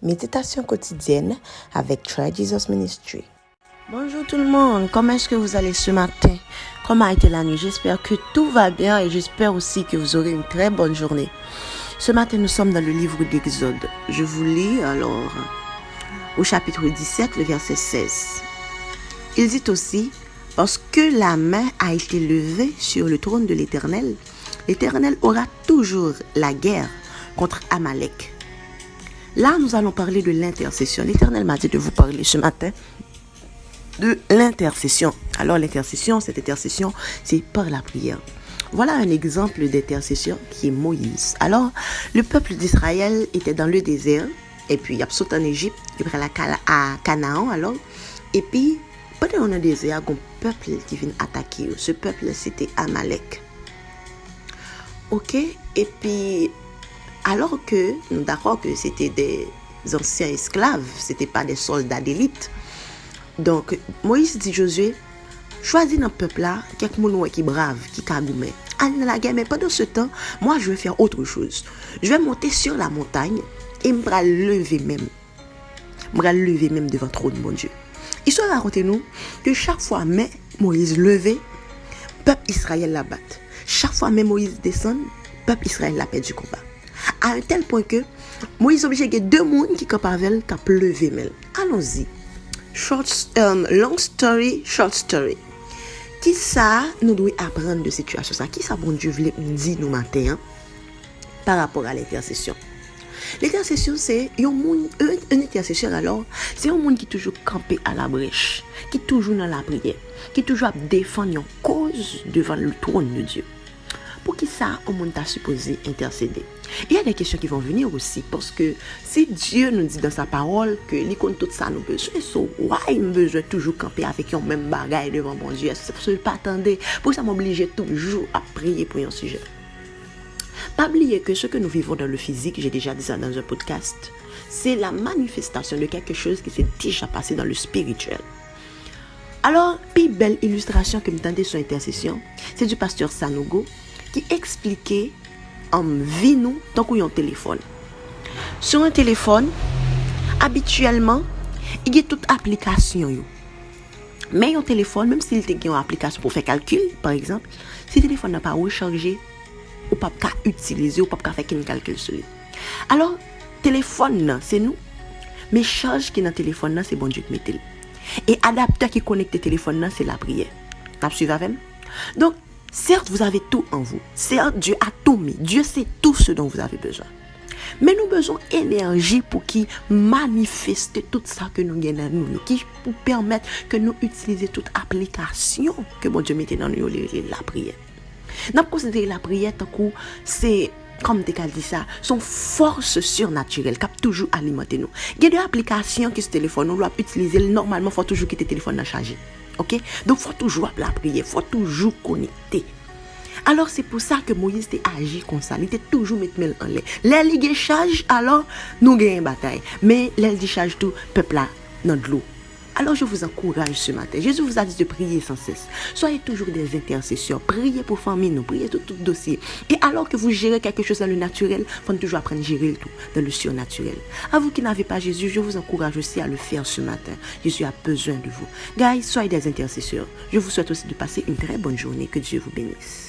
Méditation quotidienne avec Try Jesus Ministry. Bonjour tout le monde, comment est-ce que vous allez ce matin? Comment a été la nuit? J'espère que tout va bien et j'espère aussi que vous aurez une très bonne journée. Ce matin, nous sommes dans le livre d'Exode. Je vous lis alors au chapitre 17, le verset 16. Il dit aussi, parce que la main a été levée sur le trône de l'Éternel, l'Éternel aura toujours la guerre contre Amalek. Là, nous allons parler de l'intercession. L'Éternel m'a dit de vous parler ce matin de l'intercession. Alors, l'intercession, cette intercession, c'est par la prière. Voilà un exemple d'intercession qui est Moïse. Alors, le peuple d'Israël était dans le désert, et puis il y a sauté en Égypte, il y a à Canaan, alors, et puis, pendant le désert, il y a un peuple qui vient attaquer. Ce peuple, c'était Amalek. Ok, et puis, alors que, nous d'accord que c'était des anciens esclaves, c'était pas des soldats d'élite. Donc, Moïse dit Josué, choisis dans le peuple là, quelques gens qui brave, qui cagoumé. Allez dans la guerre, mais pendant ce temps, moi je vais faire autre chose. Je vais monter sur la montagne et me lever même. Je vais lever même devant le trône de mon Dieu. Histoire raconte nous que chaque fois mais Moïse levait, peuple Israël la bat. Chaque fois même Moïse descend, peuple Israël la perd du combat. À un tel point que Moïse obligé que deux monde qui capavel qui lever même. Allons-y. Long story, short story. Qui ça nous doit apprendre de situation ça? Qui ça bon Dieu voulait nous dire nous matin par rapport à l'intercession? L'intercession c'est un intercesseur alors, c'est un monde qui toujours campé à la brèche, qui toujours dans la prière, qui toujours défendre une cause devant le trône de Dieu. Pour qui ça, on t'a supposé intercéder? Il y a des questions qui vont venir aussi, parce que si Dieu nous dit dans sa parole que il compte tout ça nous besoin, il me besoin toujours camper avec un même bagaille devant mon Dieu. C'est pour ça que je pas attendre, pour ça m'obliger toujours à prier pour un sujet. Pas oublier que ce que nous vivons dans le physique, j'ai déjà dit ça dans un podcast, c'est la manifestation de quelque chose qui s'est déjà passé dans le spirituel. Alors, puis belle illustration que me tendez sur intercession, c'est du pasteur Sanogo qui expliquait en vie nous tant qu'on y a un téléphone. Sur un téléphone, habituellement, il y a toute application yo. Mais un téléphone, même s'il y a une application pour faire calcul, par exemple, si le téléphone n'a pas rechargé, ou pas qu'à utiliser, ou pas qu'à faire un calcul sur lui. Alors, téléphone, c'est nous. Mais charge qui est dans le téléphone, c'est bon Dieu qui mette. Et adapteur qui connecte le téléphone, c'est la prière. Vous suivez avec moi? Donc, certes, vous avez tout en vous. Certes, Dieu a tout mis. Dieu sait tout ce dont vous avez besoin. Mais nous avons besoin d'énergie pour qui manifeste tout ça que nous gagnons nous, qui pour permettre que nous utilisions toute application que bon Dieu mette dans nous, la prière. Nous considérons la prière tant que c'est, comme tu as dit ça, son force surnaturelle qui a toujours alimenté nous. Il y a des applications qui ce téléphone, nous doit utiliser normalement, il faut toujours quitter le téléphone chargé. Ok? Donc, il faut toujours la prière, il faut toujours connecter. Alors, c'est pour ça que Moïse a agi comme ça. Il était toujours mettre en l'air. L'air il charge, alors, nous gagnons une bataille. Mais l'air il charge tout, peuple là, dans de l'eau. Alors, je vous encourage ce matin. Jésus vous a dit de prier sans cesse. Soyez toujours des intercesseurs. Priez pour famille, nous. Priez tout dossier. Et alors que vous gérez quelque chose dans le naturel, il faut toujours apprendre à gérer tout dans le surnaturel. À vous qui n'avez pas Jésus, je vous encourage aussi à le faire ce matin. Jésus a besoin de vous. Guys, soyez des intercesseurs. Je vous souhaite aussi de passer une très bonne journée. Que Dieu vous bénisse.